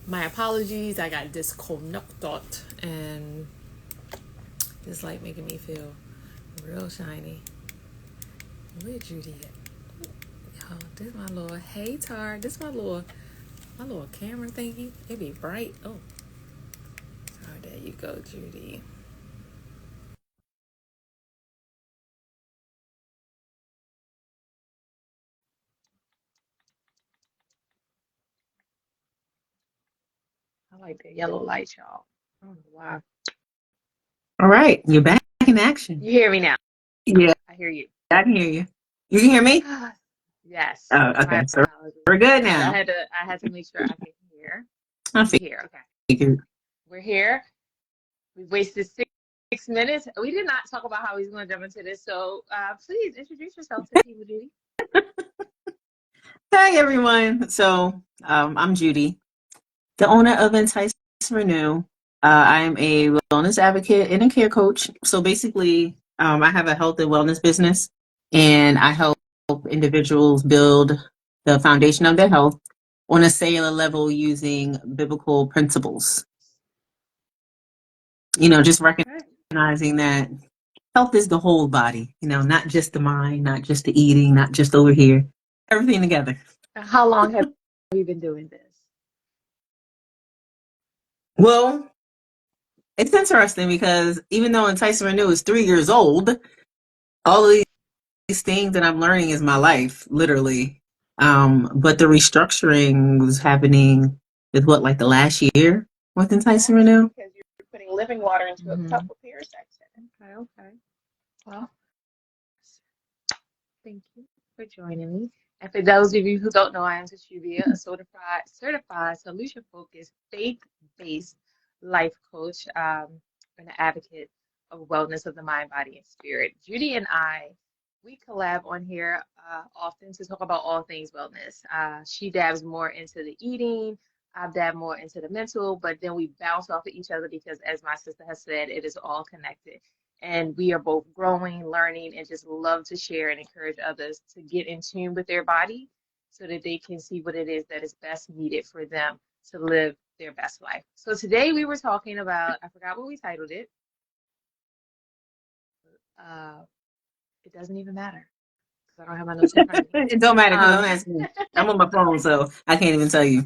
My apologies, I got disconnected and this light making me feel real shiny. Where Judy at? Yo, this my little, hey Tar, this my little camera thingy. It be bright. Oh, there you go, Judy. I like the yellow light, y'all. I don't know why. All right, you're back in action. You hear me now? Yeah, I hear you. I can hear you. You can hear me? Yes. Oh, My okay. So apologies. we're good But now. I had to make sure I could hear. I You hear? Okay. figured. We're here. We wasted 6 minutes. We did not talk about how he's going to jump into this. So please introduce yourself to people, Judy. Hi, everyone. So I'm Judy, the owner of Entice Renew. I'm a wellness advocate and a care coach. So basically, I have a health and wellness business, and I help individuals build the foundation of their health on a cellular level using biblical principles. Just Okay. recognizing that health is the whole body, not just the mind, not just the eating, not just over here, everything together. How long have you been doing this? Well, it's interesting because even though Entice Renew is 3 years old, all of these things that I'm learning is my life, literally. But the restructuring was happening with what, like the last year with Entice Renew? Because you're putting living water into a cup of pear section. Okay, okay. Well, thank you for joining me. And for those of you who don't know, I am TeshubiYah, a certified solution-focused, faith-based life coach, and an advocate of wellness of the mind, body, and spirit. Judy and I, we collab on here often to talk about all things wellness. She dabs more into the eating. I dab more into the mental, but then we bounce off of each other because, as my sister has said, it is all connected and we are both growing, learning, and just love to share and encourage others to get in tune with their body so that they can see what it is that is best needed for them to live their best life. So today we were talking about, I forgot what we titled it. Uh, it doesn't even matter because I don't have my notes in front of me. It don't matter because I'm Um, asking. I'm on my phone, so I can't even tell you.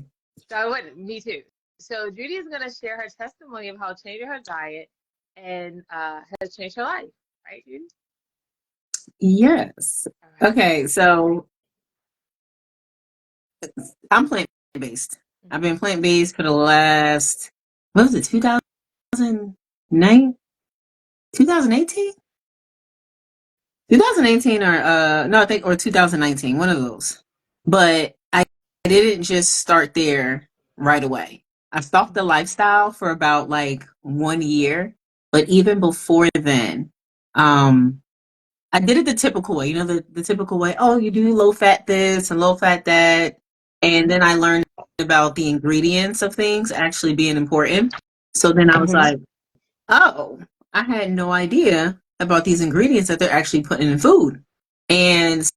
so I wouldn't, me too. So Judy is going to share her testimony of how changing her diet and has changed her life, right, Judy? Yes. All right. Okay, so I'm plant based. I've Mhm. been plant based for the last, what was it, 2009, 2018? 2018 or no, I think or 2019, one of those. But I didn't just start there right away. I stalked the lifestyle for about like 1 year, but even before then, um, I did it the typical way, the typical way. Oh, you do low fat this and low fat that. And then I learned about the ingredients of things actually being important. So then I was Mhm. like, oh, I had no idea about these ingredients that they're actually putting in food. And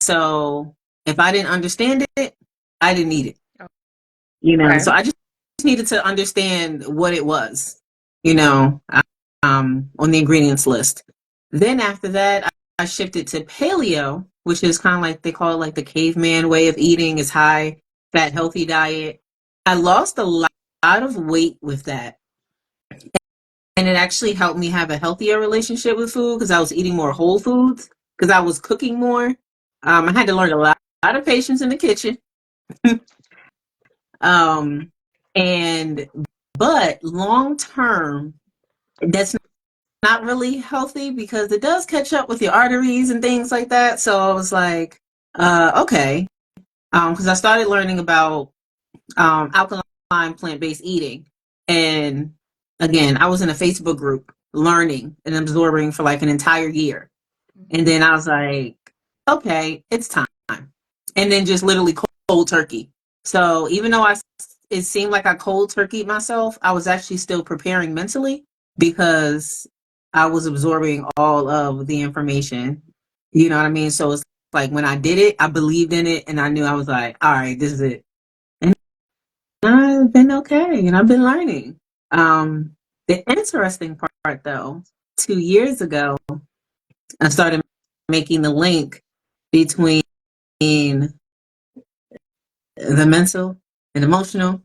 so if I didn't understand it, I didn't eat it. Okay. So I just needed to understand what it was, you know, on the ingredients list. Then after that, I shifted to paleo, which is kind of like they call it like the caveman way of eating, is high fat, healthy diet. I lost a lot of weight with that. And it actually helped me have a healthier relationship with food because I was eating more whole foods because I was cooking more. I had to learn a lot of patience in the kitchen. Um, and but long term, that's not really healthy because it does catch up with your arteries and things like that. So I was like, okay, because I started learning about alkaline plant-based eating, and again, I was in a Facebook group learning and absorbing for like an entire year, and then I was like, okay, it's time, and then just literally cold turkey. So even though it seemed like I cold turkeyed myself, I was actually still preparing mentally because I was absorbing all of the information. You know what I mean? So it's like when I did it, I believed in it, and I knew I was like, all right, this is it. And I've been okay, and I've been learning. The interesting part, though, 2 years ago, I started making the link between the mental and emotional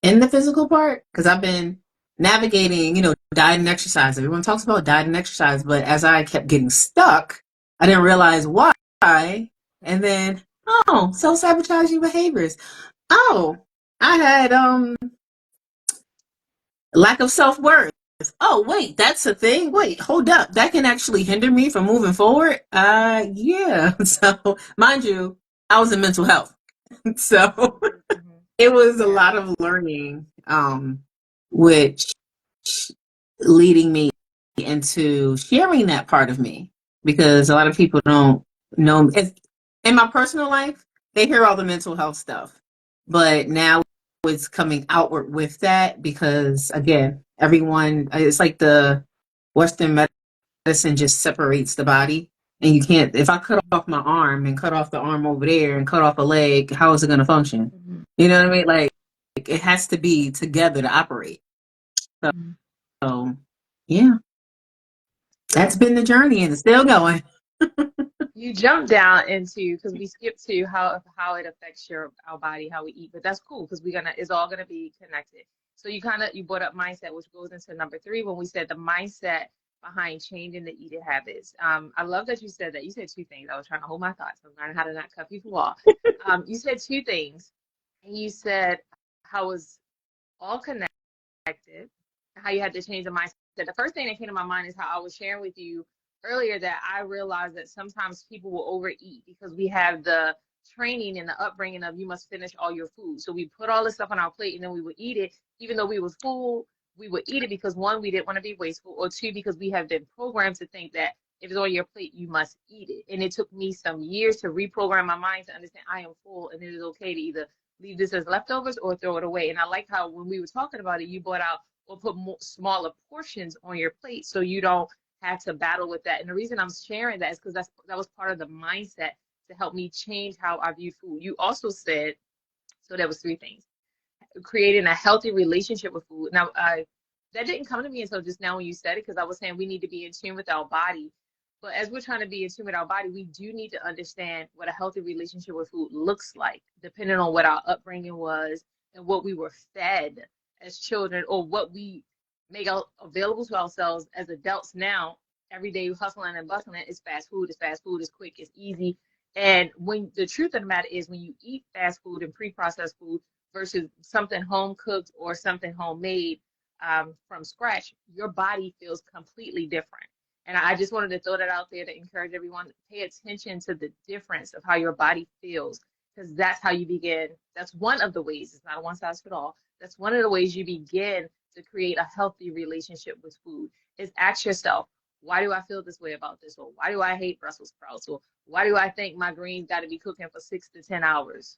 and the physical part, because I've been navigating, diet and exercise. Everyone talks about diet and exercise, but as I kept getting stuck, I didn't realize why. And then, oh, self-sabotaging behaviors. Oh, I had lack of self-worth. Oh, wait, that's a thing. Wait, hold up. That can actually hinder me from moving forward. Yeah. So, mind you, I was in mental health. So, Hmm. Hmm. it was a Yeah. lot of learning, which leading me into sharing that part of me, because a lot of people don't know. In my personal life, they hear all the mental health stuff, but now it's coming outward with that, because again, everyone, it's like the Western medicine just separates the body, and you can't. If I cut off my arm and cut off the arm over there and cut off a leg, how is it going to function? Hmm. You know what I mean? Like, it has to be together to operate. Hmm. So yeah, Yeah. that's been the journey, and it's still going. You jump down into because we skipped to how it affects our body, how we eat, but that's cool because we're gonna it's all gonna be connected. So you brought up mindset, which goes into number three when we said the mindset behind changing the eating habits. I love that you said that. You said two things. I was trying to hold my thoughts. I'm learning how to not cut people off. You said two things, and you said how it's all connected perspective, how you had to change the mindset. The first thing that came to my mind is how I was sharing with you earlier that I realized that sometimes people will overeat because we have the training and the upbringing of you must finish all your food. So we put all this stuff on our plate and then we would eat it, even though we was full. We would eat it because one, we didn't want to be wasteful, or two, because we have been programmed to think that if it's on your plate, you must eat it. And it took me some years to reprogram my mind to understand I am full and it is okay to either leave this as leftovers or throw it away. And I like how when we were talking about it, you brought out or put more, smaller portions on your plate so you don't have to battle with that. And the reason I'm sharing that is because that was part of the mindset to help me change how I view food. You also said, so there was three things: creating a healthy relationship with food. Now, that didn't come to me until just now when you said it, because I was saying we need to be in tune with our body. But as we're trying to be in tune with our body, we do need to understand what a healthy relationship with food looks like, depending on what our upbringing was and what we were fed as children, or what we make available to ourselves as adults now. Every day hustling and bustling is fast food. It's fast food. It's quick. It's easy. And when the truth of the matter is, when you eat fast food and pre-processed food versus something home cooked or something homemade from scratch, your body feels completely different. And I just wanted to throw that out there to encourage everyone to pay attention to the difference of how your body feels, because that's how you begin. That's one of the ways. It's not a one size fit all. That's one of the ways you begin to create a healthy relationship with food. Is ask yourself, why do I feel this way about this? Or why do I hate Brussels sprouts? Or why do I think my greens got to be cooking for 6 to 10 hours?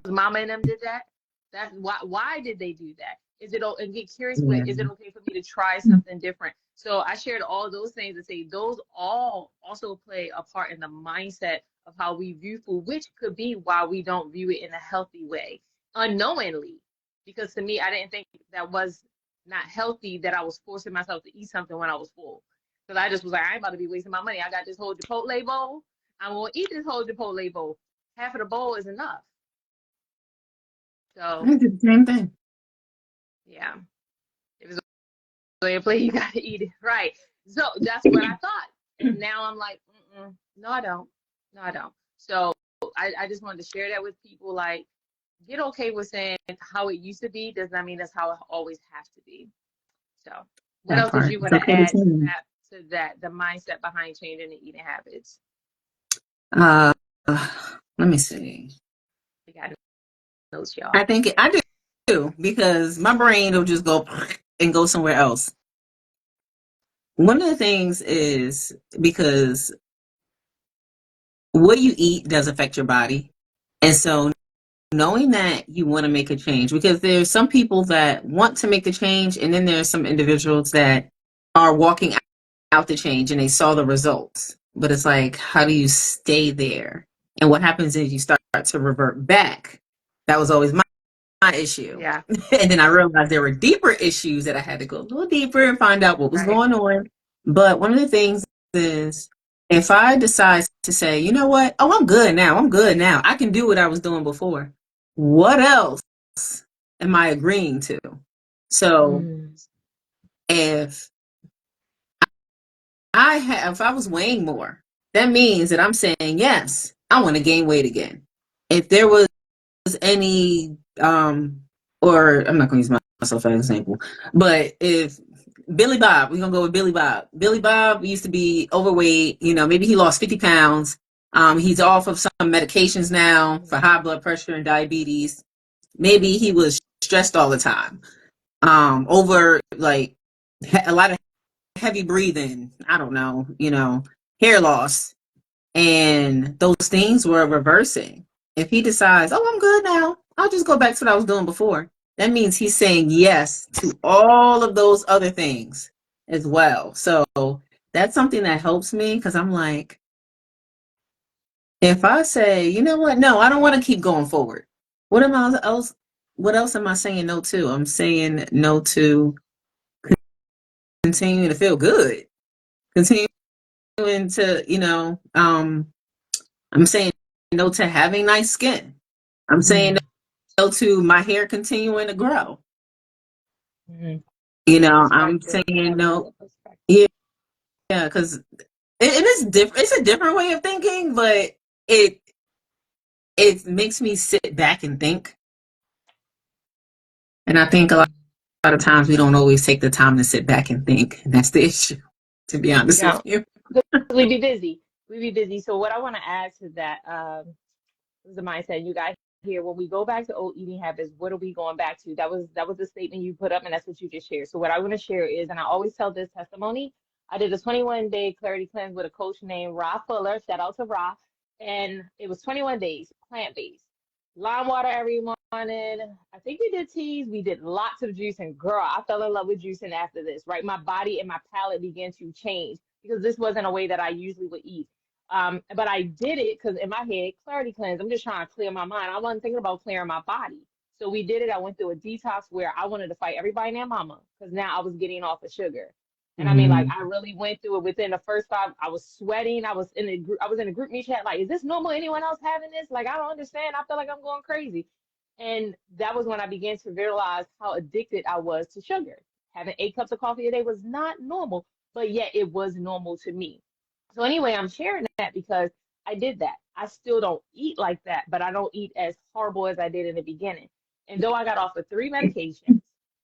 Mama and them did that. That's why did they do that? Is it and get curious with, Yeah. is it okay for me to try something different? So I shared all those things to say those all also play a part in the mindset of how we view food, which could be why we don't view it in a healthy way unknowingly. Because to me, I didn't think that was not healthy, that I was forcing myself to eat something when I was full. Because I just was like, I ain't about to be wasting my money. I got this whole Chipotle bowl. I'm gonna eat this whole Chipotle bowl. Half of the bowl is enough. So I did the same thing. yeah, if it's on your plate, you gotta eat it right. So that's what I thought, and now I'm like, no, I don't. No, I don't. So I just wanted to share that with people. Like, get okay with saying how it used to be does not mean that's how it always has to be. So, what That else did part. you It's want to okay to add to change. that? To that, the mindset behind changing the eating habits. Uh, let me see. We got notes, y'all. I think I do, because my brain will just go and go somewhere else. One of the things is because what you eat does affect your body. And so knowing that you want to make a change, because there's some people that want to make the change, and then there's some individuals that are walking out the change and they saw the results. But it's like, how do you stay there? And what happens is you start to revert back That was always my issue. Yeah. And then I realized there were deeper issues that I had to go a little deeper and find out what was Right. going on. But one of the things is if I decide to say, you know what? Oh, I'm good now. I'm good now. I can do what I was doing before. What else am I agreeing to? So Mm. if if I was weighing more, that means that I'm saying, yes, I want to gain weight again. If there was any or I'm not gonna use myself as an example, but if Billy Bob, we're gonna go with Billy Bob. Billy Bob used to be overweight, maybe he lost 50 pounds. He's off of some medications now for high blood pressure and diabetes. Maybe he was stressed all the time. Over like a lot of heavy breathing, I don't know, hair loss, and those things were reversing. If he decides, oh, I'm good now, I'll just go back to what I was doing before. That means he's saying yes to all of those other things as well. So that's something that helps me because I'm like, if I say, you know what, no, I don't want to keep going forward. What am I else? What else am I saying no to? I'm saying no to continuing to feel good, continuing to, I'm saying no to having nice skin. I'm saying Mm. no to my hair continuing to grow. Mm. I'm Perspective. I saying love no. the perspective. Yeah, because it is different. It's a different way of thinking, but it it makes me sit back and think. And I think Mm. lot of times we don't always take the time to sit back and think, and that's the issue. To be We honest with don't. you. Because we be busy. We be busy. So what I want to add to that, is the mindset you got here. When we go back to old eating habits, what are we going back to? That was the statement you put up, and that's what you just shared. So what I want to share is, and I always tell this testimony. I did a 21-day clarity cleanse with a coach named Ra Fuller. Shout out to Ra. And it was 21 days, plant-based. Lime water every morning. I think we did teas. We did lots of juicing. Girl, I fell in love with juicing after this, right? My body and my palate began to change because this wasn't a way that I usually would eat. But I did it because in my head, clarity cleanse, I'm just trying to clear my mind. I wasn't thinking about clearing my body. So we did it. I went through a detox where I wanted to fight everybody and their mama because now I was getting off of sugar. And I mean, like, Mm-hmm. I really went through it within the first 5. I was sweating. I was in a group meet chat. Like, is this normal? Anyone else having this? Like, I don't understand. I feel like I'm going crazy. And that was when I began to realize how addicted I was to sugar. Having 8 cups of coffee a day was not normal, but yet it was normal to me. So anyway, I'm sharing that because I did that. I still don't eat like that, but I don't eat as horrible as I did in the beginning. And though I got off of 3 medications,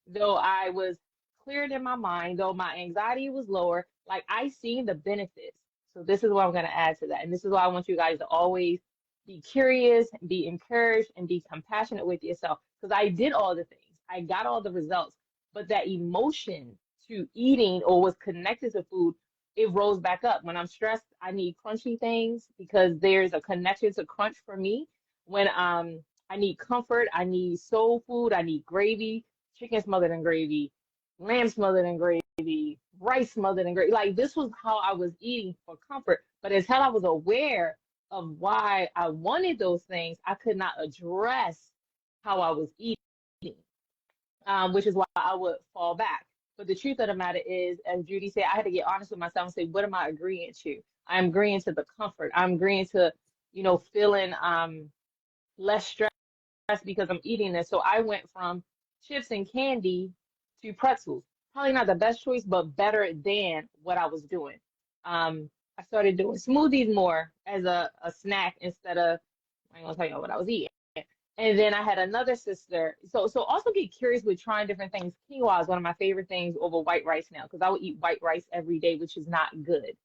though I was cleared in my mind, though my anxiety was lower, like I seen the benefits. So this is what I'm going to add to that. And this is why I want you guys to always be curious, be encouraged, and be compassionate with yourself. Because I did all the things. I got all the results. But that emotion to eating or was connected to food, it rose back up. When I'm stressed, I need crunchy things because there's a connection to crunch for me. When I need comfort, I need soul food, I need gravy, chicken smothered in gravy, lamb smothered in gravy, rice smothered in gravy. Like this was how I was eating for comfort. But until I was aware of why I wanted those things, I could not address how I was eating, which is why I would fall back. But the truth of the matter is, as Judy said, I had to get honest with myself and say, what am I agreeing to? I'm agreeing to the comfort. I'm agreeing to, feeling less stress because I'm eating this. So I went from chips and candy to pretzels. Probably not the best choice, but better than what I was doing. I started doing smoothies more as a snack instead of, I ain't gonna tell you what I was eating. And then I had another sister. So also get curious with trying different things. Quinoa is one of my favorite things over white rice now because I would eat white rice every day, which is not good.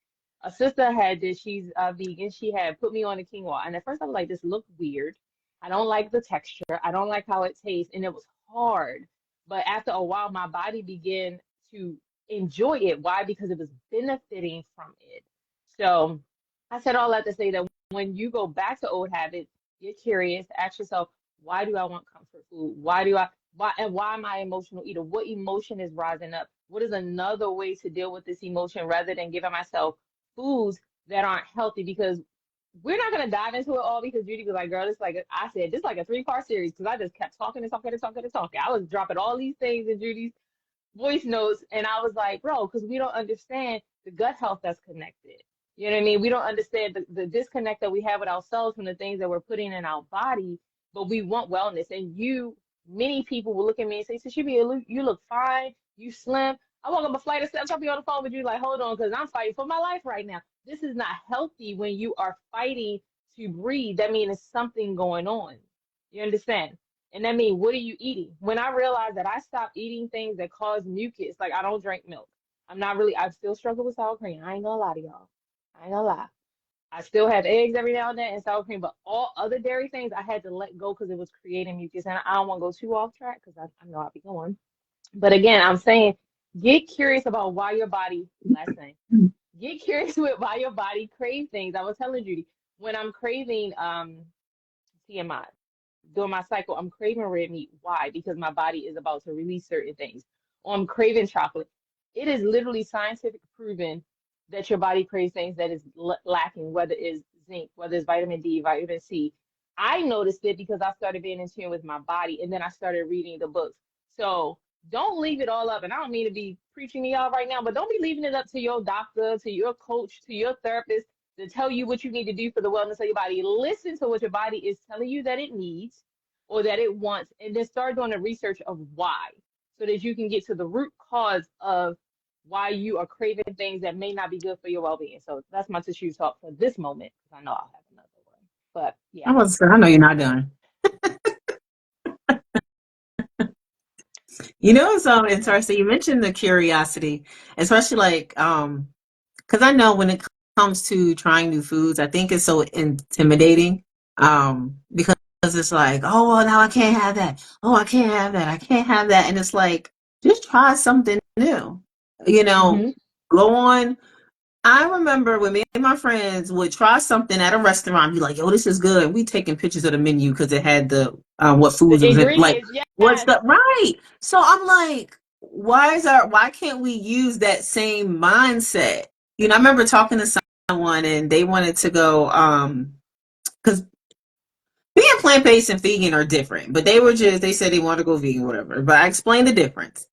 A sister had this, she's vegan. She had put me on the quinoa. And at first I was like, this looked weird. I don't like the texture. I don't like how it tastes. And it was hard. But after a while, my body began to enjoy it. Why? Because it was benefiting from it. So I said all that to say that when you go back to old habits, get curious, ask yourself, why do I want comfort food? Why am I an emotional eater? What emotion is rising up? What is another way to deal with this emotion rather than giving myself foods that aren't healthy? Because we're not gonna dive into it all because Judy was like, "Girl, it's like I said, this is like a 3-part series." Because I just kept talking and talking and talking and talking. I was dropping all these things in Judy's voice notes, and I was like, "Bro," because we don't understand the gut health that's connected. You know what I mean? We don't understand the disconnect that we have with ourselves from the things that we're putting in our body, but we want wellness. And many people will look at me and say, "Teshubia, you look fine. You slim." I walk up a flight of steps, I'll be on the phone with you, like, hold on, because I'm fighting for my life right now. This is not healthy when you are fighting to breathe. That means there's something going on. You understand? And that means, what are you eating? When I realized that I stopped eating things that cause mucus, like I don't drink milk. I still struggle with sour cream. I ain't gonna lie to y'all. I ain't gonna lie. I still have eggs every now and then and sour cream, but all other dairy things I had to let go because it was creating mucus. And I don't want to go too off track because I know I'll be going. But again, I'm saying get curious about why your body, last thing, get curious with why your body craves things. I was telling Judy, when I'm craving TMI, during my cycle, I'm craving red meat. Why? Because my body is about to release certain things. Or I'm craving chocolate. It is literally scientific proven that your body craves things that is lacking, whether it's zinc, whether it's vitamin D, vitamin C. I noticed it because I started being in tune with my body, and then I started reading the books. So don't leave it all up. And I don't mean to be preaching to y'all right now, but don't be leaving it up to your doctor, to your coach, to your therapist to tell you what you need to do for the wellness of your body. Listen to what your body is telling you that it needs or that it wants, and then start doing the research of why, so that you can get to the root cause of why you are craving things that may not be good for your well-being. So that's my tissue talk for this moment, because I know I'll have another one. But I yeah. was. I know you're not done. You know, it's Mm-hmm. interesting. You mentioned the curiosity, especially like because I know when it comes to trying new foods, I think it's so intimidating. Because it's like, oh, well, now I can't have that. Oh, I can't have that. I can't have that. And it's like, just try something new. You know, Mm-hmm. go on. I remember when me and my friends would try something at a restaurant, be like, "Yo, this is good." We taking pictures of the menu because it had the what foods The it was in, like ingredients, what's yes. the right. So I'm like, why can't we use that same mindset? You know, I remember talking to someone and they wanted to go because being plant based and vegan are different, but they said they want to go vegan, whatever. But I explained the difference.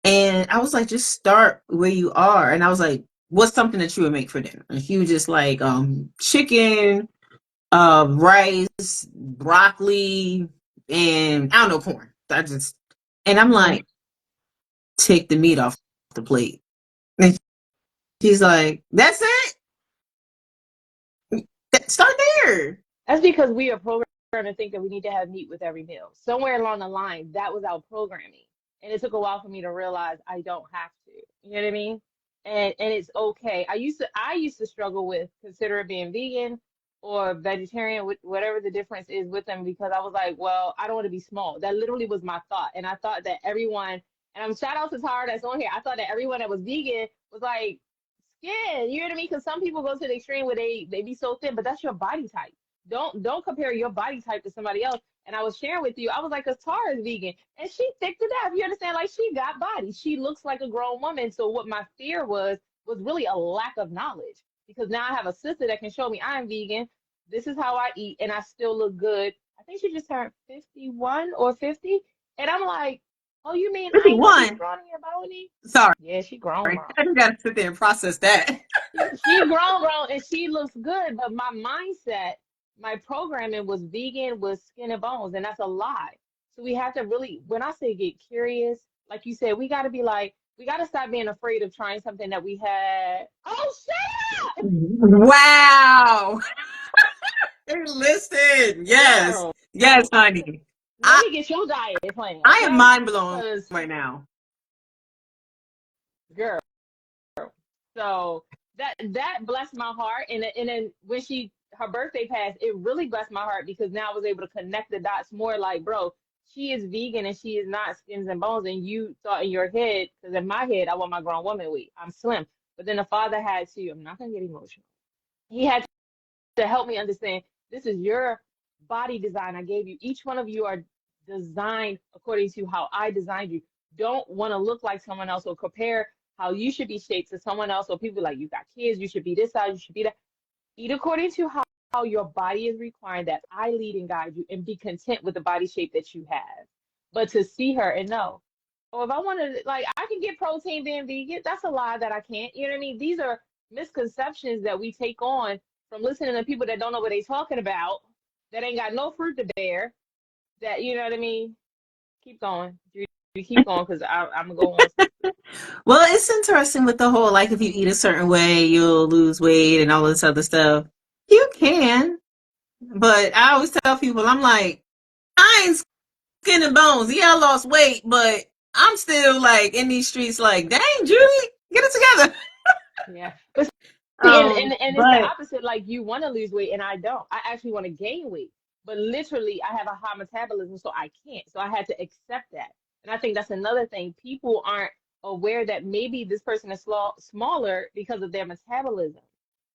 And I was like, just start where you are. And I was like, what's something that you would make for dinner? And he was just like, chicken, rice, broccoli, and I don't know, corn. And I'm Mm-hmm. like, take the meat off the plate. And he's like, that's it? Start there. That's because we are programmed to think that we need to have meat with every meal. Somewhere along the line, that was our programming. And it took a while for me to realize I don't have to. You know what I mean? And it's okay. I used to struggle with consider it being vegan or vegetarian, whatever the difference is with them, because I was like, well, I don't want to be small. That literally was my thought. And I thought that everyone, and I'm shout out to Tara that's on here. I thought that everyone that was vegan was like skin. You know what I mean? Because some people go to the extreme where they be so thin, but that's your body type. Don't compare your body type to somebody else. And I was sharing with you, I was like, cause Tara is vegan and she thick to death. You understand? Like she got body. She looks like a grown woman. So what my fear was really a lack of knowledge. Because now I have a sister that can show me I'm vegan. This is how I eat, and I still look good. I think she just turned 51 or 50. And I'm like, oh, you mean I ain't gonna be 51. scrawny and bony? Sorry. Yeah, she grown, I grown. gotta sit there and process that. She grown, grown, and she looks good. But my mindset, my programming was vegan with skin and bones, and that's a lie. So we have to really, when I say get curious, like you said, we got to be like, we got to stop being afraid of trying something that we had. Oh, shut up, Wow. Listen, yes. girl. Yes, honey. Let I me get your diet plan, I am okay? mind blown Because, right now. girl. So that blessed my heart, and then when her birthday passed, it really blessed my heart because now I was able to connect the dots more. Like, bro, she is vegan and she is not skins and bones, and you thought in your head, because in my head I want my grown woman weight. I'm slim, but then the father had to. I'm not gonna get emotional. He had to help me understand this is your body design I gave you. Each one of you are designed according to how I designed you. Don't want to look like someone else or compare how you should be shaped to someone else. Or people like, you got kids, you should be this size, you should be that. Eat according to how your body is requiring that I lead and guide you and be content with the body shape that you have. But to see her and know, oh, if I want to, like, I can get protein being vegan. That's a lie that I can't. You know what I mean? These are misconceptions that we take on from listening to people that don't know what they're talking about, that ain't got no fruit to bear, that, you know what I mean? Keep going. You keep going because I'm going to go on, sister. Well, it's interesting with the whole like if you eat a certain way, you'll lose weight and all this other stuff. You can, but I always tell people, I'm like, I ain't skin and bones. Yeah, I lost weight, but I'm still like in these streets, like, dang, Judy, get it together. Yeah. But see, and it's the But opposite. Like you want to lose weight, and I don't. I actually want to gain weight, but literally, I have a high metabolism, so I can't. So I had to accept that, and I think that's another thing. People aren't aware that maybe this person is smaller because of their metabolism.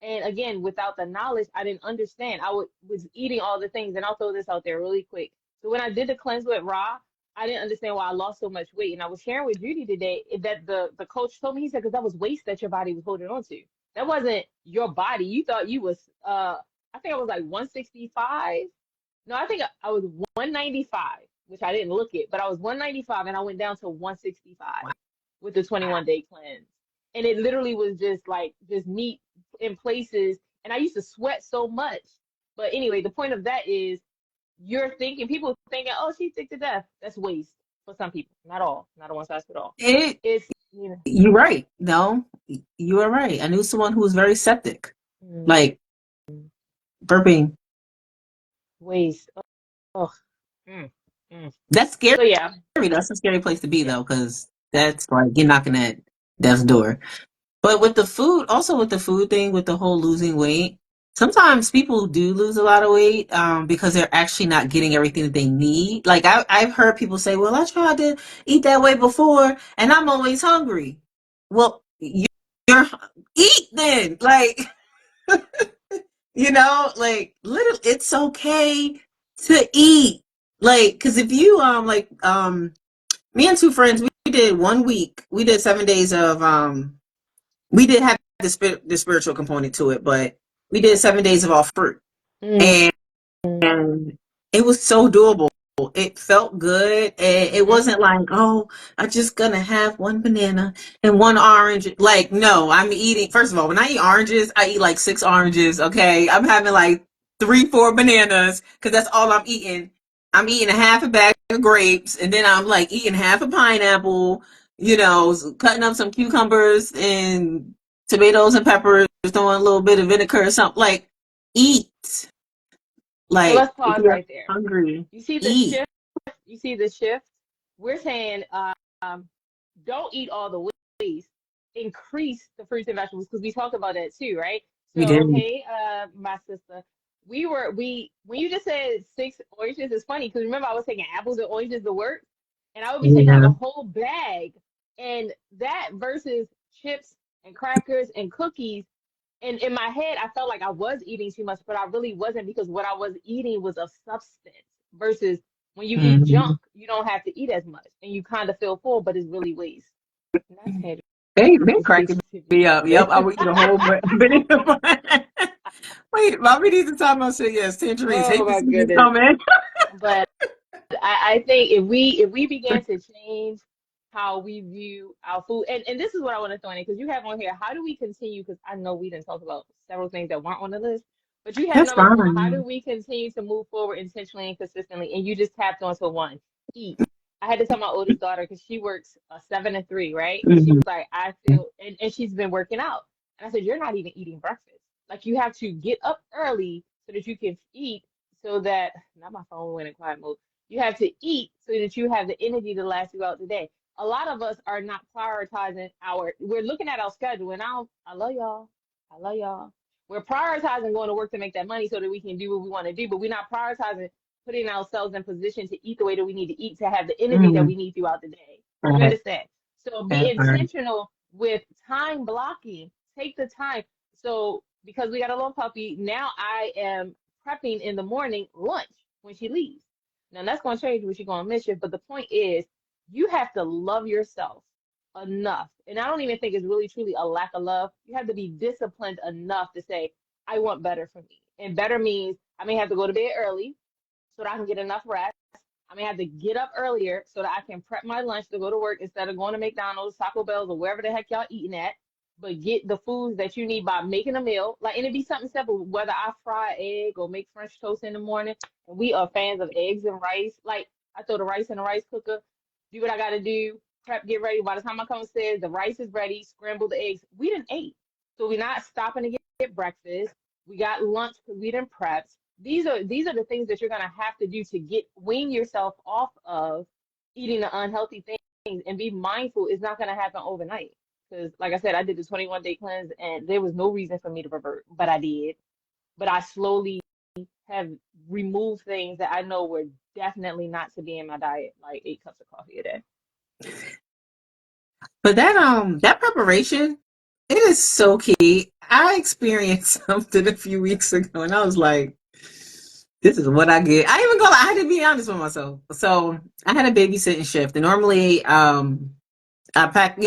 And again, without the knowledge, I didn't understand. Was eating all the things, and I'll throw this out there really quick. So when I did the cleanse with raw, I didn't understand why I lost so much weight, and I was sharing with Judy today that the coach told me, he said, because that was waste that your body was holding on to. That wasn't your body. You thought you was I think I was like 165. No, I think I was 195, which I didn't look at, but I was 195 and I went down to 165 with the 21-day cleanse. And it literally was just like just meat in places, and I used to sweat so much. But anyway, the point of that is people thinking, oh, she's sick to death. That's waste for some people. Not all. Not a one size fit all. it, It's, you know, you're right. No, you are right. I knew someone who was very septic, mm, like burping. waste. Oh, mm, mm. That's scary. So yeah, That's a scary place to be yeah. though, because that's like you're knocking at death's door. But with the food, also with the food thing, with the whole losing weight, sometimes people do lose a lot of weight because they're actually not getting everything that they need. Like I've heard people say, "Well, I tried to eat that way before, and I'm always hungry." Well, you're eat then, like like literally, it's okay to eat. Like, because if you me and two friends, we did 1 week. We did 7 days of we did have the spiritual component to it, but we did 7 days of all fruit, Mm, and it was so doable. It felt good, and it mm-hmm. wasn't like, oh, I'm just gonna have one banana and one orange. Like, no, I'm eating. First of all, when I eat oranges, I eat like 6 oranges. Okay, I'm having like 3, 4 bananas because that's all I'm eating. I'm eating a half a bag of grapes, and then I'm like eating half a pineapple. Cutting up some cucumbers and tomatoes and peppers, throwing a little bit of vinegar or something. Like, eat. So Like, let's if pause you're right there. hungry, You see the eat. shift? You see the shift? We're saying don't eat all the waste. Increase the fruits and vegetables because we talked about that too, right? We did. So hey, my sister, we when you just said 6 oranges, it's funny because remember I was taking apples and oranges to work, and I would be taking like Yeah. a whole bag, and that versus chips and crackers and cookies. And in my head, I felt like I was eating too much, but I really wasn't because what I was eating was a substance versus when you eat Mm-hmm. junk, you don't have to eat as much and you kind of feel full, but it's really waste. Not tangible. They It's cracking TTV. me up. Yep, I would eat a whole banana. Wait, Mommy needs to time I said yes. Tangerines. Oh Hate to my see you goodness. coming. But I think if we began to change how we view our food, and this is what I want to throw in because you have on here, how do we continue? Because I know we didn't talk about several things that weren't on the list, but you have That's number four. How do fine. we continue to move forward intentionally and consistently? And you just tapped onto one, eat. I had to tell my oldest daughter because she works 7 to 3, right? And she Mm-hmm. was like, I feel, and she's been working out. And I said, you're not even eating breakfast. Like you have to get up early so that you can eat so that, not my phone went in quiet mode, you have to eat so that you have the energy to last throughout the day. A lot of us are not prioritizing we're looking at our schedule, and I love y'all. I love y'all. We're prioritizing going to work to make that money so that we can do what we want to do, but we're not prioritizing putting ourselves in position to eat the way that we need to eat to have the energy that Mm-hmm. we need throughout the day. You Right. understand? So be That part. intentional with time blocking. Take the time. So because we got a little puppy, now I am prepping in the morning lunch when she leaves. Now that's going to change when she's going to mischief, but the point is you have to love yourself enough. And I don't even think it's really truly a lack of love. You have to be disciplined enough to say, I want better for me. And better means I may have to go to bed early so that I can get enough rest. I may have to get up earlier so that I can prep my lunch to go to work instead of going to McDonald's, Taco Bell's, or wherever the heck y'all eating at. But get the foods that you need by making a meal. Like, and it be something simple, whether I fry an egg or make French toast in the morning. And we are fans of eggs and rice. Like, I throw the rice in the rice cooker, do what I got to do, prep, get ready. By the time I come upstairs, the rice is ready, scramble the eggs. We didn't eat. So we're not stopping to get breakfast. We got lunch because we didn't prep. These are the things that you're gonna have to do to get wean yourself off of eating the unhealthy things and be mindful. It's not gonna happen overnight. Because like I said, I did the 21-day cleanse and there was no reason for me to revert, but I did. But I slowly have removed things that I know were definitely not to be in my diet, like 8 cups of coffee a day. But that preparation, it is so key. I experienced something a few weeks ago, and I was like, "This is what I get." I had to be honest with myself. So I had a babysitting shift, and normally, I pack,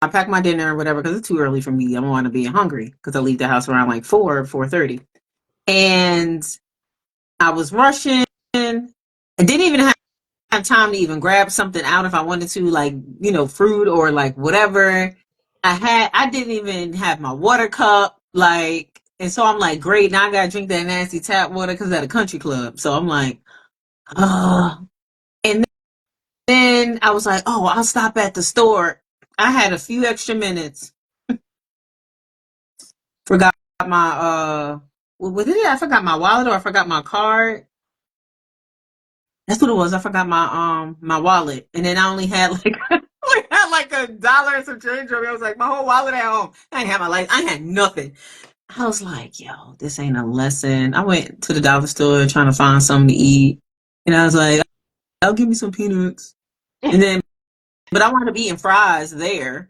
I pack my dinner or whatever because it's too early for me. I don't want to be hungry because I leave the house around like 4:30, and I was rushing. I didn't even have time to even grab something out if I wanted to, like, fruit or like whatever. I didn't even have my water cup, like, and so I'm like, great, now I gotta drink that nasty tap water because at a country club. So I'm like, oh. And then I was like, oh, I'll stop at the store. I had a few extra minutes. Forgot my what did it? I forgot my wallet or I forgot my card. That's what it was. I forgot my wallet, and then I only had like I had like $1 and some change on me. I was like, my whole wallet at home. I didn't have my life. I had nothing. I was like, yo, this ain't a lesson. I went to the dollar store trying to find something to eat, and I was like, I'll give me some peanuts, and then but I wound up eating fries there.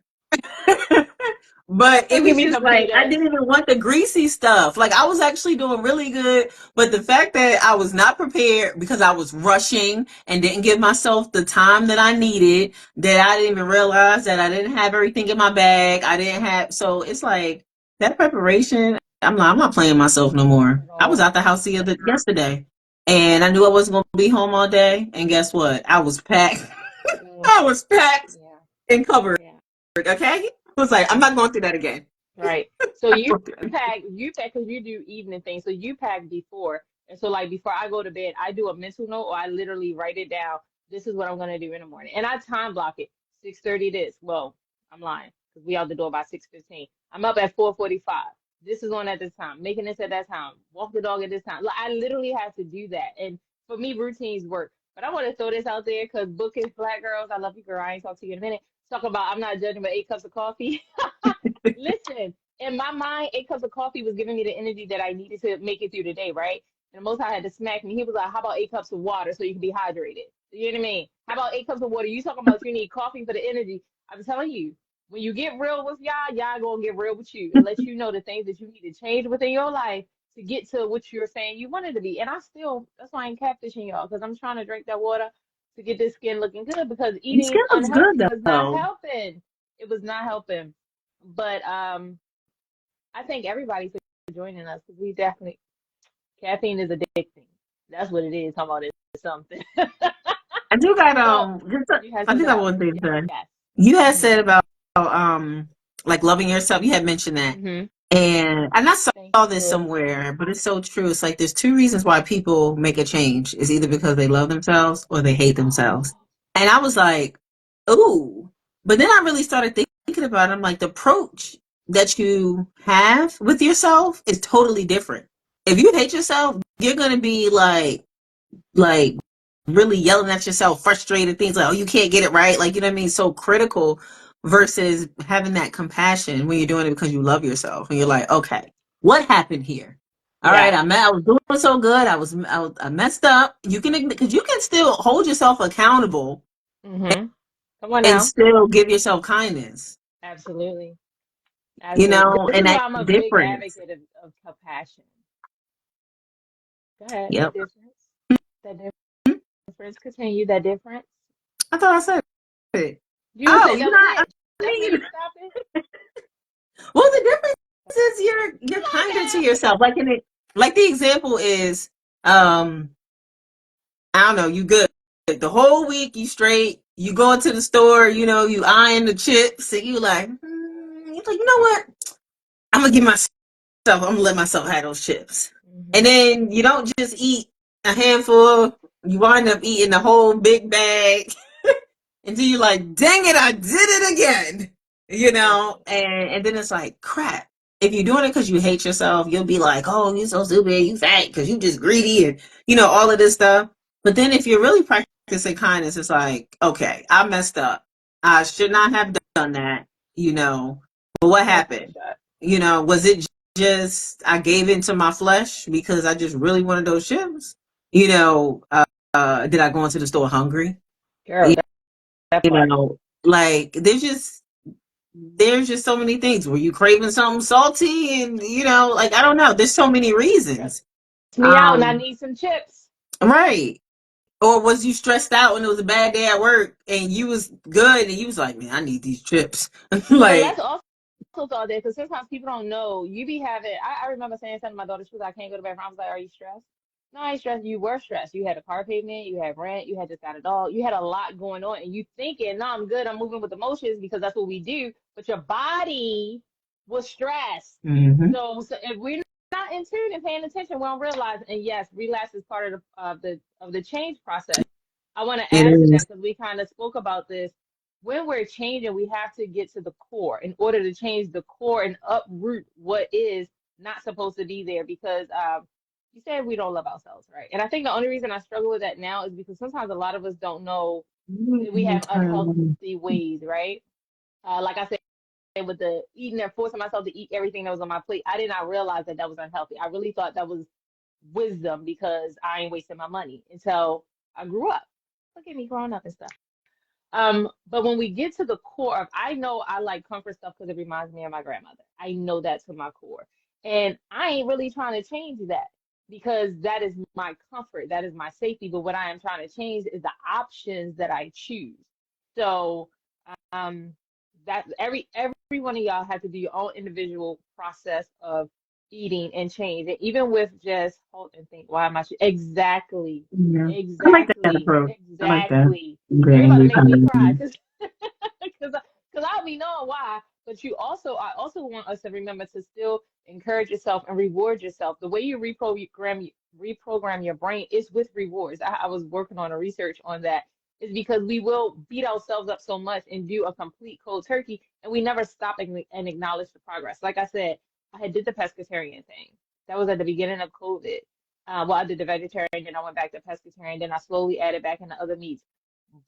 But So it give was me just some like I peanuts. didn't even want the greasy stuff. Like I was actually doing really good, but the fact that I was not prepared because I was rushing and didn't give myself the time that I needed, that I didn't even realize that I didn't have everything in my bag. I didn't have so it's like that preparation. I'm not playing myself no more. At I was all. out the house yesterday, and I knew I wasn't going to be home all day. And guess what? I was packed. Mm, I was packed yeah, and covered. yeah. Okay, I was like, I'm not going through that again. Right. So you pack because you do evening things. So you pack before. And so like before I go to bed, I do a mental note or I literally write it down. This is what I'm gonna do in the morning. And I time block it. 6:30 this. Well, I'm lying because we out the door by 6:15. I'm up at 4:45. This is on at this time. Making this at that time. Walk the dog at this time. Like, I literally have to do that. And for me, routines work. But I want to throw this out there because bookish black girls, I love you, girl. I ain't talk to you in a minute. Talk about I'm not judging but 8 cups of coffee. Listen, in my mind, 8 cups of coffee was giving me the energy that I needed to make it through the day, right? And the most I had to smack me. He was like, "How about 8 cups of water so you can be hydrated?" You know what I mean? How about 8 cups of water? You talking about you need coffee for the energy? I'm telling you, when you get real with y'all gonna get real with you and let you know the things that you need to change within your life to get to what you're saying you wanted to be. And I still, that's why I ain't catfishing y'all because I'm trying to drink that water to get this skin looking good because Your eating skin looks good unhealthy was not though. helping. It was not helping. But I thank everybody for joining us because we definitely caffeine is addicting. That's what it is. Talking about it something. I do got So you had I do something got else. one thing to say. Yes. You had Mhm. said about like loving yourself. You had mentioned that, Mhm. and I Thank saw this you. somewhere, but it's so true. It's like there's two reasons why people make a change. It's either because they love themselves or they hate themselves. Oh. And I was like, ooh. But then I really started thinking about it. I'm like, the approach that you have with yourself is totally different. If you hate yourself, you're gonna be like really yelling at yourself, frustrated, things like, oh, you can't get it right. Like, you know what I mean? So critical versus having that compassion when you're doing it because you love yourself. And you're like, okay, what happened here? All right, Yes. I was doing so good. I messed up. You can, because you can still hold yourself accountable Mhm. Come on and now. still give yourself kindness, Absolutely. Absolutely. This and is why that I'm a big difference. advocate of compassion. Go ahead. That Yep. difference. That difference. Continue. That difference. I thought I said it. You didn't Oh, say you that was not, it. I That's where mean, you stopped it. well, the difference is you're Come on kinder to now. yourself. Like in it. like the example is, I don't know, you good. The whole week you straight, you go into the store, you eyeing the chips, and you're like, you know what? I'm gonna give myself, I'm gonna let myself have those chips. And Hmm. then you don't just eat a handful, you wind up eating the whole big bag until you're like, dang it, I did it again. And then it's like, crap. If you're doing it because you hate yourself, you'll be like, oh, you're so stupid, you fat because you just greedy and all of this stuff. But then if you're really practicing kindness, it's like, okay, I messed up. I should not have done that, but what That's a happened? shot. Was it just I gave into my flesh because I just really wanted those chips? You know, did I go into the store hungry? Girl, that You part. know, like there's just so many things. Were you craving something salty? And like I don't know. There's so many reasons. Me out and I Um, need some chips. right. Or was you stressed out when it was a bad day at work and you was good and you was like, man, I need these chips. But let's Like, also thought that because sometimes people don't know. You be having. I remember saying something to my daughter. She was like, "I can't go to bed." I was like, "Are you stressed?" No, I ain't stressed. You were stressed. You had a car payment. You had rent. You had just got a dog. You had a lot going on, and you thinking, "No, I'm good. I'm moving with emotions because that's what we do." But your body was stressed. hmm So if we're not in tune and paying attention, we don't realize. And yes, relapse is part of the change process. I want to it add to is. that because we kind of spoke about this when we're changing, we have to get to the core in order to change the core and uproot what is not supposed to be there. Because you said we don't love ourselves, right? And I think the only reason I struggle with that now is because sometimes a lot of us don't know that we have unhealthy ways, right? Like I said, with the eating and forcing myself to eat everything that was on my plate, I did not realize that that was unhealthy. I really thought that was wisdom because I ain't wasting my money until I grew up. Look at me growing up and stuff. But when we get to the core of, I know I like comfort stuff because it reminds me of my grandmother. I know that to my core. And I ain't really trying to change that because that is my comfort, that is my safety. But what I am trying to change is the options that I choose. So um that every one of y'all have to do your own individual process of eating and change. And even with just hold and think, why am I exactly, Yeah. I like that exactly, approach. I like that. exactly. Girl, you Getting about to you make kind me of cry because I'll be knowing why. But I also want us to remember to still encourage yourself and reward yourself. The way you reprogram your brain is with rewards. I was working on a research on that. Is because we will beat ourselves up so much and do a complete cold turkey, and we never stop and acknowledge the progress. Like I said, I had did the pescatarian thing. That was at the beginning of COVID. Well, I did the vegetarian, then I went back to pescatarian, then I slowly added back in the other meats,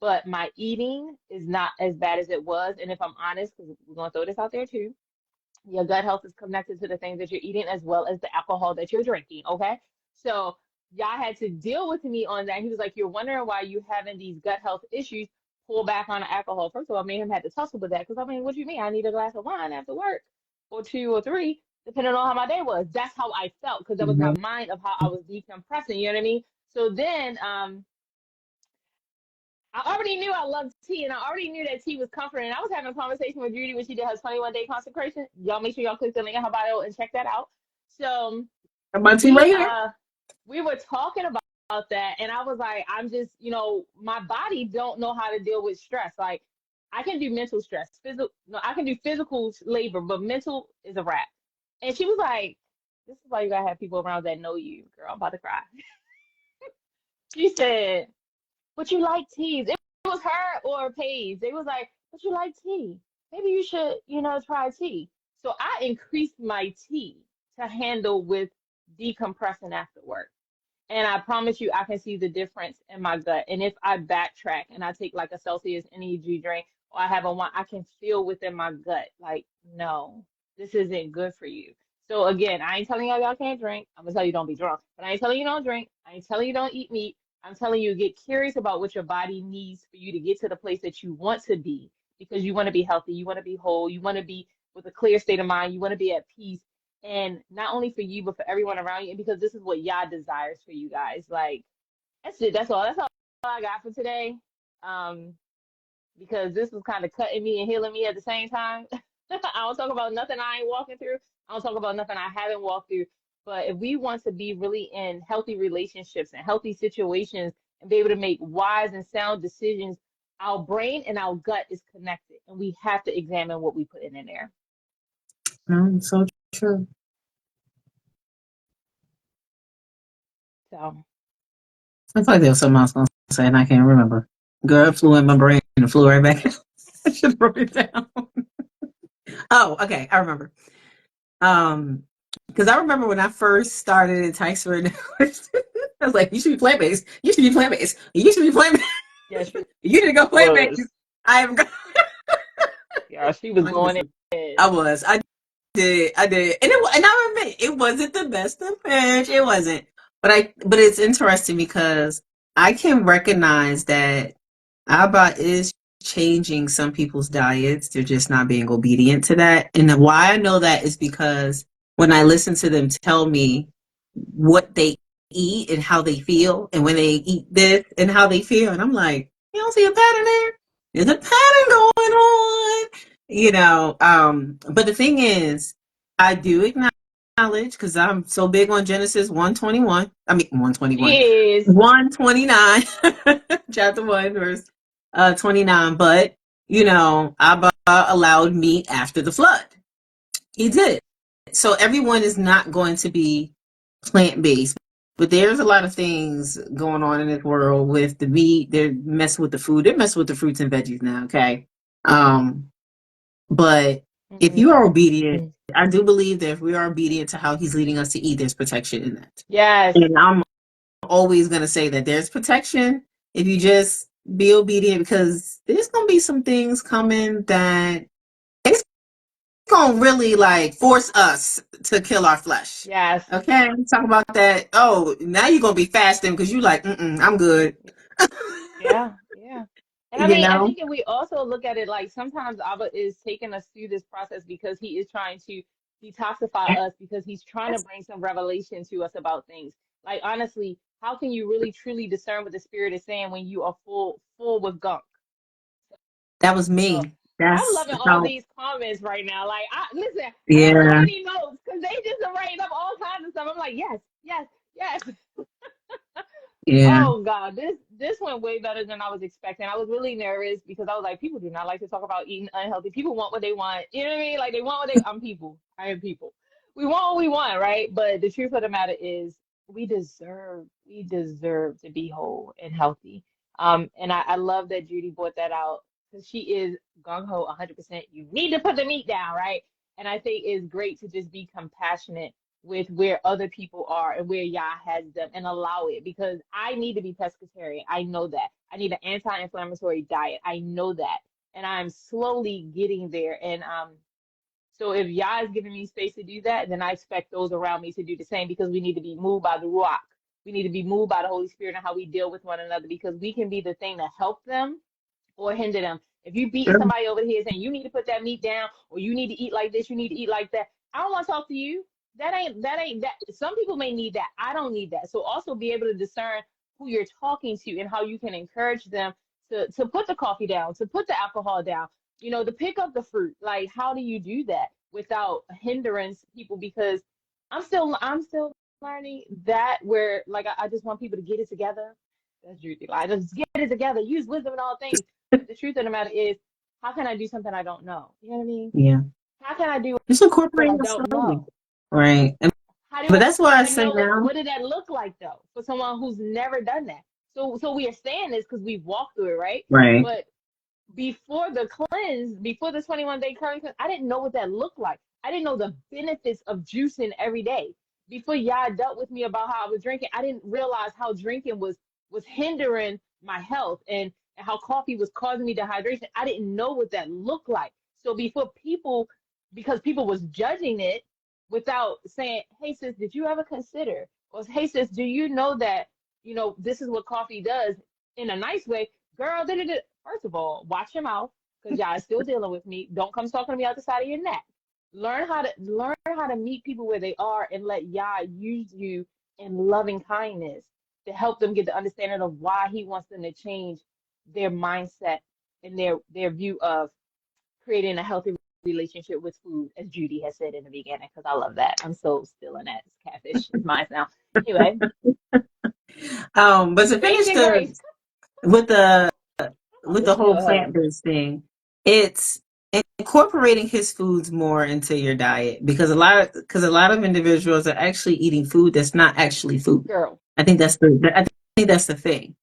but my eating is not as bad as it was. And if I'm honest, because we're going to throw this out there too, your gut health is connected to the things that you're eating as well as the alcohol that you're drinking. Okay. So y'all had to deal with me on that. He was like, you're wondering why you having these gut health issues. Pull back on the alcohol. First of all, me and him had to tussle with that because I mean, what do you mean? I need a glass of wine after work or two or three, depending on how my day was. That's how I felt because that was my Mhm. mind of how I was decompressing. You know what I mean? So then, I already knew I loved tea, and I already knew that tea was comforting. I was having a conversation with Judy when she did her 21-day consecration. Y'all make sure y'all click the link in her bio and check that out. So My team right we here. we were talking about that, and I was like, I'm just, my body don't know how to deal with stress. Like I can do mental stress, physical, no, I can do physical labor, but mental is a wrap. And she was like, "This is why you gotta have people around that know you, girl." I'm about to cry. She said, "But you like teas." It was her or Paige. They was like, "But you like tea. Maybe you should, try tea." So I increased my tea to handle with decompressing after work. And I promise you, I can see the difference in my gut. And if I backtrack and I take like a Celsius energy drink or I have a wine, I can feel within my gut, like, no, this isn't good for you. So again, I ain't telling y'all can't drink. I'm gonna tell you don't be drunk. But I ain't telling you don't drink. I ain't telling you don't eat meat. I'm telling you get curious about what your body needs for you to get to the place that you want to be because you want to be healthy, you want to be whole, you want to be with a clear state of mind, you want to be at peace, and not only for you but for everyone around you, and because this is what Yah desires for you guys. Like that's it. That's all I got for today. um because this was kind of cutting me and healing me at the same time. I don't talk about nothing I ain't walking through. I don't talk about nothing I haven't walked through. But if we want to be really in healthy relationships and healthy situations and be able to make wise and sound decisions, our brain and our gut is connected, and we have to examine what we put in there. So true. So I feel like there was something I was going to say and I can't remember. Girl, it flew in my brain and flew right back. I should have wrote it down. Oh, okay. I remember. Because I remember when I first started at Tyson, I was like, you should be plant based. You should be plant based. You should be plant based. yeah, she You need to go plant based. was. I am going Yeah, she was going 100%. I in. was. I did. And I admit it wasn't the best of pitch. It wasn't. But it's interesting because I can recognize that Abba is changing some people's diets. They're just not being obedient to that. And why I know that is because when I listen to them tell me what they eat and how they feel, and when they eat this and how they feel, and I'm like, you don't see a pattern there? There's a pattern going on. But the thing is, I do acknowledge because I'm so big on Genesis 121. I mean 121. She is. 129 chapter 1 verse 29. But Abba allowed meat after the flood. He did. So everyone is not going to be plant-based, but there's a lot of things going on in this world with the meat. They're messing with the food. They're messing with the fruits and veggies now. Okay. But if you are obedient, Mm. I do believe that if we are obedient to how he's leading us to eat, there's protection in that. Yes. And I'm always going to say that there's protection if you just be obedient, because there's going to be some things coming that it's going to really like force us to kill our flesh. Yes. Okay, talk about that. Oh, now you're gonna be fasting because you like, I'm good. Yeah, yeah. And I you mean, I know, think if we also look at it like sometimes Abba is taking us through this process because he is trying to detoxify us because he's trying to bring some revelation to us about things. Like honestly, how can you really truly discern what the spirit is saying when you are full with gunk? that was me. So I'm That's loving all how. these comments right now. Like, listen, I didn't write Yeah, any notes because they just are writing up all kinds of stuff. I'm like, yes, yes, yes. yeah, Oh God, this went way better than I was expecting. I was really nervous because I was like, people do not like to talk about eating unhealthy. People want what they want. You know what I mean? Like they want what they. I'm people. I am people. We want what we want, right? But the truth of the matter is, we deserve to be whole and healthy. And I love that Judy brought that out because she is gung ho 100%. You need to put the meat down, right? And I think it's great to just be compassionate with where other people are and where Yah has them and allow it because I need to be pescatarian. I know that. I need an anti-inflammatory diet. I know that. And I'm slowly getting there. And so if Yah is giving me space to do that, then I expect those around me to do the same because we need to be moved by the Ruach. We need to be moved by the Holy Spirit and how we deal with one another because we can be the thing to help them or hinder them. If you beating sure. somebody over here saying you need to put that meat down or you need to eat like this, you need to eat like that, I don't want to talk to you. That ain't that. Some people may need that. I don't need that. So also be able to discern who you're talking to and how you can encourage them to put the coffee down, to put the alcohol down, to pick up the fruit. Like how do you do that without hindrance people? Because I'm still learning that where like I just want people to get it together. That's Judy. Like, just get it together. Use wisdom in all things. But the truth of the matter is, how can I do something I don't know? You know what I mean? Yeah, How can I do just what I incorporating it don't slowly, know? right? How do But that's why I I say know now, what did that look like though for someone who's never done that? So we are saying this because we've walked through it, right? right? But before the cleanse, before the 21-day cleanse, I didn't know what that looked like. I didn't know the benefits of juicing every day. Before Yah dealt with me about how I was drinking, I didn't realize how drinking was hindering my health and how coffee was causing me dehydration. I didn't know what that looked like. So before people, because people was judging it without saying, "Hey sis, did you ever consider?" Or "Hey sis, do you know that this is what coffee does?" In a nice way, girl. First of all, watch your mouth because y'all is still dealing with me. Don't come talking to me out the side of your neck. Learn how to meet people where they are and let Yah use you in loving kindness to help them get the understanding of why He wants them to change their mindset and their view of creating a healthy relationship with food, as Judy has said in the beginning, because I love that. I'm so still in that catfish. It's mine now. Anyway, But to finish amazing grace. with the Oh, with we the whole still her. plant-based thing, it's incorporating his foods more into your diet because a lot of individuals are actually eating food that's not actually food. Girl. I think that's the thing.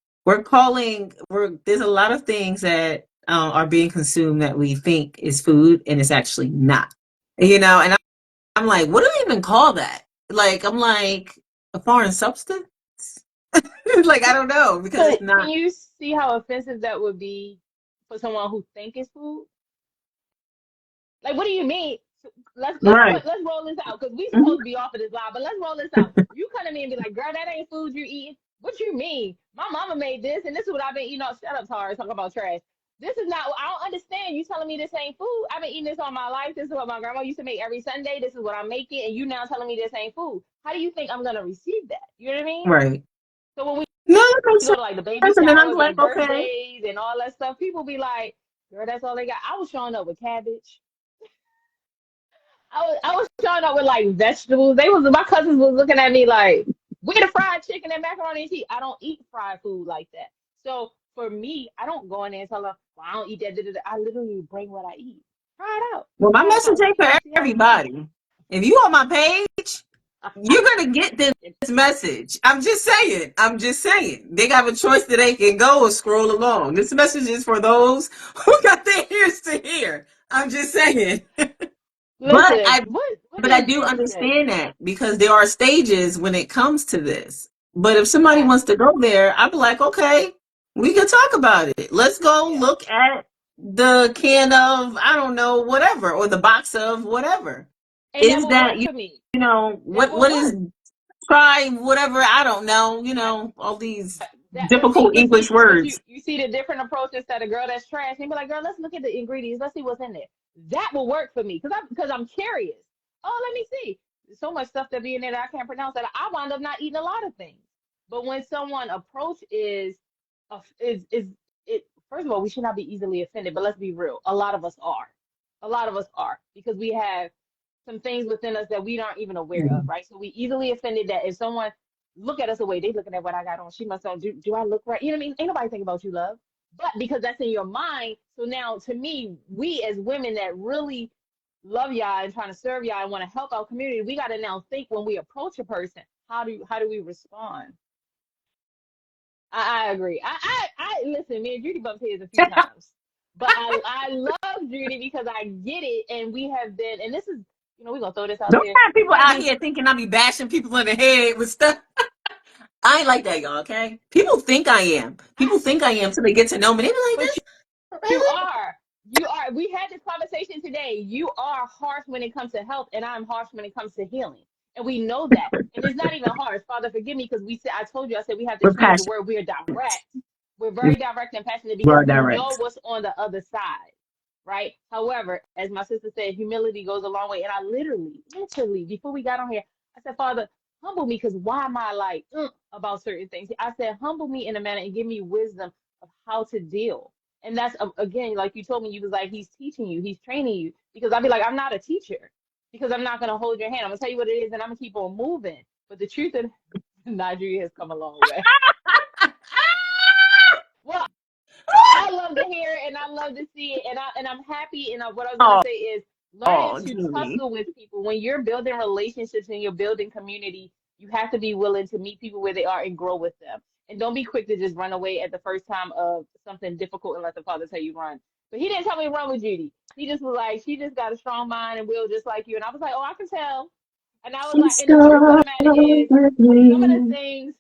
There's a lot of things that are being consumed that we think is food and it's actually not. And I'm like, what do we even call that? Like, I'm like, a foreign substance? Like, I don't know because So it's can not you see how offensive that would be for someone who think it's food? Like, what do you mean? right. Let's roll this out because we Mhm. supposed to be off of this live, but let's roll this out. You come to me and be like, "Girl, that ain't food you eating." What you mean? My mama made this, and this is what I've been eating. Oh, shut up, Tara. Talk about trash. This is not. I don't understand. You telling me this ain't food? I've been eating this all my life. This is what my grandma used to make every Sunday. This is what I'm making, and you now telling me this ain't food. How do you think I'm gonna receive that? You know what I mean? Right. So when No, that makes we go to like the baby sense. And then I'm showers like, and okay. birthdays and all that stuff, people be like, "Girl, that's all they got." I was showing up with cabbage. I was showing up with like vegetables. My cousins was looking at me like, "Where the fried chicken and macaroni and cheese?" I don't eat fried food like that. So for me, I don't go in there and tell them, "Well, I don't eat that." Da, da, da." I literally bring what I eat. Try it out. Well, my Try it message out. ain't for See how it tastes. everybody. If you on my page, you're gonna get this message. I'm just saying. I'm just saying. They have a choice that they can go or scroll along. This message is for those who got their ears to hear. I'm just saying. But Listen, I what but I did do Judy say? understand that because there are stages when it comes to this. But if somebody Yeah, wants to go there, I'd be like, okay, we can talk about it. Let's go yeah, look at the can of, I don't know, whatever, or the box of whatever. and that Is will that work for me. That will what is work. try whatever, I don't know, That all these but see, difficult English you words. you see the different approach instead of girl that's trash. And be like, girl, let's look at the ingredients. Let's see what's in there. That will work for me because I'm curious. Oh, let me see. There's so much stuff that be in there that I can't pronounce that I wind up not eating a lot of things. But when someone approach is it first of all, we should not be easily offended, but let's be real. A lot of us are. A lot of us are because we have some things within us that we aren't even aware of, right? So we easily offended that if someone look at us away, they looking at what I got on. She must not do I look right? You know what I mean? Ain't nobody think about you, love. But because that's in your mind, so now to me, we as women that really love y'all and trying to serve y'all and want to help our community, we got to now think when we approach a person, how do we respond? I agree. I listen. Me and Judy bumped heads a few times, but I love Judy because I get it, and we have been. And this is, we're gonna throw this out Don't there. have people We have out been. here thinking I be bashing people in the head with stuff. I ain't like that, y'all, okay? People think I am. I, People think I am till they get to know me. They be like, but this you really? are. You are. We had this conversation today. You are harsh when it comes to health, and I'm harsh when it comes to healing. And we know that. And it's not even harsh. Father, forgive me because we said I told you, I said we have to We're choose the passionate. word. We're direct. We're We very direct and passionate because are we know direct. what's on the other side. Right. However, as my sister said, humility goes a long way. And I literally, before we got on here, I said, Father, humble me because why am I like about certain things? I said, humble me in a manner and give me wisdom of how to deal. And that's again, like you told me, you was like, he's teaching you, he's training you. Because I'd be like, I'm not a teacher because I'm not gonna hold your hand. I'm gonna tell you what it is, and I'm gonna keep on moving. But the truth of Nigeria has come a long way. Well, I love to hear it and I love to see it, and I'm happy. And what I was gonna Oh, say is learning oh, to Julie. tussle with people when you're building relationships and you're building community. You have to be willing to meet people where they are and grow with them. And don't be quick to just run away at the first time of something difficult and let the father tell you run. But he didn't tell me to run with Judy. He just was like, she just got a strong mind and will just like you. And I was like, oh, I can tell. And I was She like, and the truth of the started matter is, with some of the me. things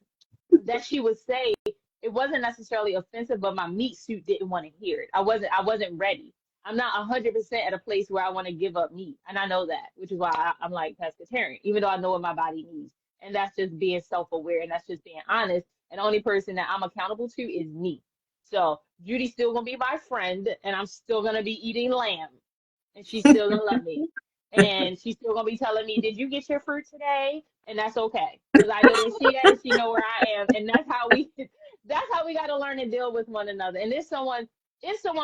that she would say, it wasn't necessarily offensive, but my meat suit didn't want to hear it. I wasn't ready. I'm not 100% at a place where I want to give up meat, and I know that, which is why I'm like pescatarian, even though I know what my body needs, and that's just being self-aware, and that's just being honest. And the only person that I'm accountable to is me. So Judy's still gonna be my friend, and I'm still gonna be eating lamb, and she's still gonna love me, and she's still gonna be telling me, "Did you get your fruit today?" And that's okay because I know that she know where I am, and that's how we that's how we got to learn and deal with one another. And if someone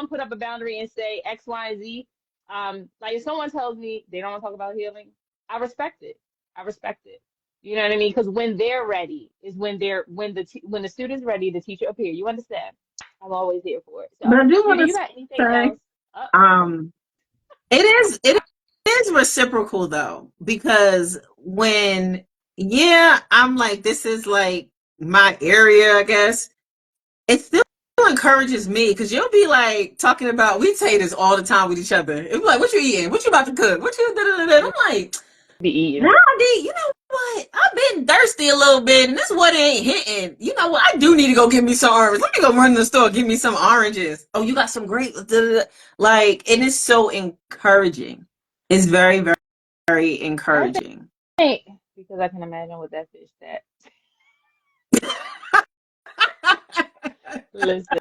put up a boundary and say X, Y, and Z, Like if someone tells me they don't want to talk about healing, I respect it. I respect it. You know what I mean? Because when they're ready is when the student's ready, the teacher appear. You understand? I'm always here for it. So, But I do Judy, want you to got anything say, else? Up? um, it is reciprocal though, because when, yeah, I'm like, this is like my area, I guess. It still encourages me because you'll be like talking about, we say this all the time with each other. It's like, what you eating? What you about to cook? What you da, da, da, da. I'm I'm like, be eating. nah, D, you know what? I've been thirsty a little bit, and this what ain't hitting. You know what? I do need to go get me some oranges. Let me go run to the store, get me some oranges. Oh, you got some grapes? Da, da, da. Like, and it's so encouraging. It's very, very, very I encouraging. think because I can imagine what that fish that. Listen,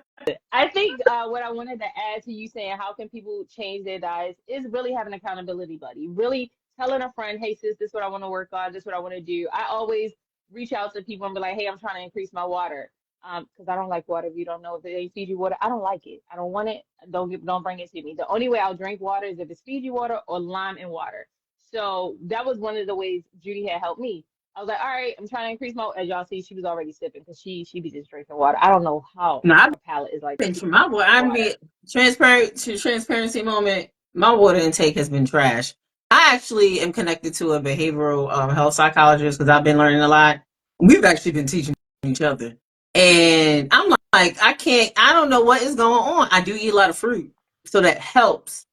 I think what I wanted to add to you saying how can people change their diets is really having an accountability buddy. Really telling a friend, hey sis, this is what I want to work on, this is what I want to do. I always reach out to people and be like, hey, I'm trying to increase my water. Because I don't like water. If you don't know if they feed you water, I don't like it. I don't want it. Don't bring it to me. The only way I'll drink water is if it's Fiji water or lime and water. So that was one of the ways Judy had helped me. I was like, all right, I'm trying to increase my. As y'all see, she was already sipping because she be just drinking water. I don't know how No, I've her palate is like that. been She for my water. I'm water. be transparent to transparency moment. My water intake has been trash. I actually am connected to a behavioral health psychologist because I've been learning a lot. We've actually been teaching each other, and I'm like, I can't. I don't know what is going on. I do eat a lot of fruit, so that helps.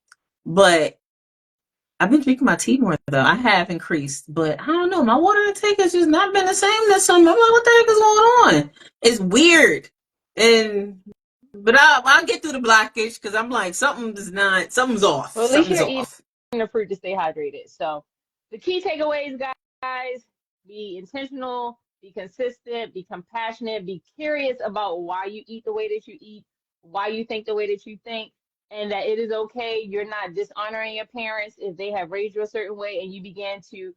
But I've been drinking my tea more though. I have increased, but I don't know. My water intake has just not been the same this summer. I'm like, what the heck is going on? It's weird, and but I'll get through the blockage because I'm like, something's off. Well, at least Something's you're eating off. the fruit to stay hydrated. So the key takeaways, guys, be intentional, be consistent, be compassionate, be curious about why you eat the way that you eat, why you think the way that you think, and that it is okay. You're not dishonoring your parents if they have raised you a certain way and you began to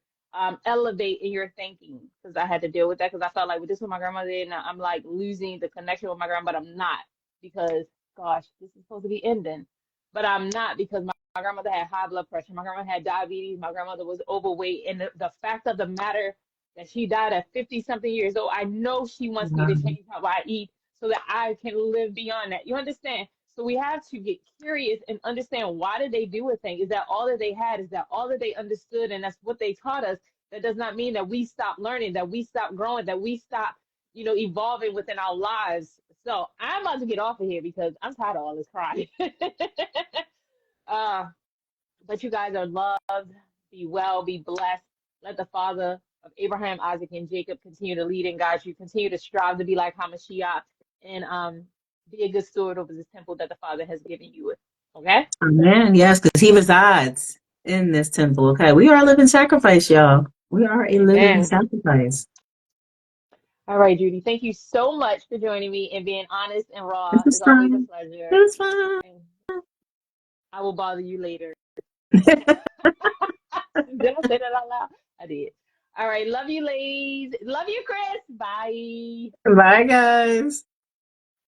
elevate in your thinking. Because I had to deal with that because I felt like, well, this is what my grandmother did. Now I'm like losing the connection with my grandma, but I'm not because, gosh, this is supposed to be ending. But I'm not because my grandmother had high blood pressure. My grandmother had diabetes. My grandmother was overweight. And the fact of the matter that she died at 50 something years old, I know she wants me to Um, change how I eat so that I can live beyond that. You understand? So we have to get curious and understand why did they do a thing? Is that all that they had? Is that all that they understood? And that's what they taught us. That does not mean that we stop learning, that we stop growing, that we stop, evolving within our lives. So I'm about to get off of here because I'm tired of all this crying. uh, but you guys are loved. Be well, be blessed. Let the Father of Abraham, Isaac, and Jacob continue to lead and guide you. Continue to strive to be like Hamashiach and be a good steward over this temple that the Father has given you. Okay? Amen. Yes, because he resides in this temple. Okay, we are a living sacrifice, y'all. We are a living Amen. sacrifice. All right, Judy. Thank you so much for joining me and being honest and This raw. is It's always a fun. pleasure. This is fun. And I will bother you later. Did I say that out loud? I did. All right. Love you, ladies. Love you, Chris. Bye. Bye, guys.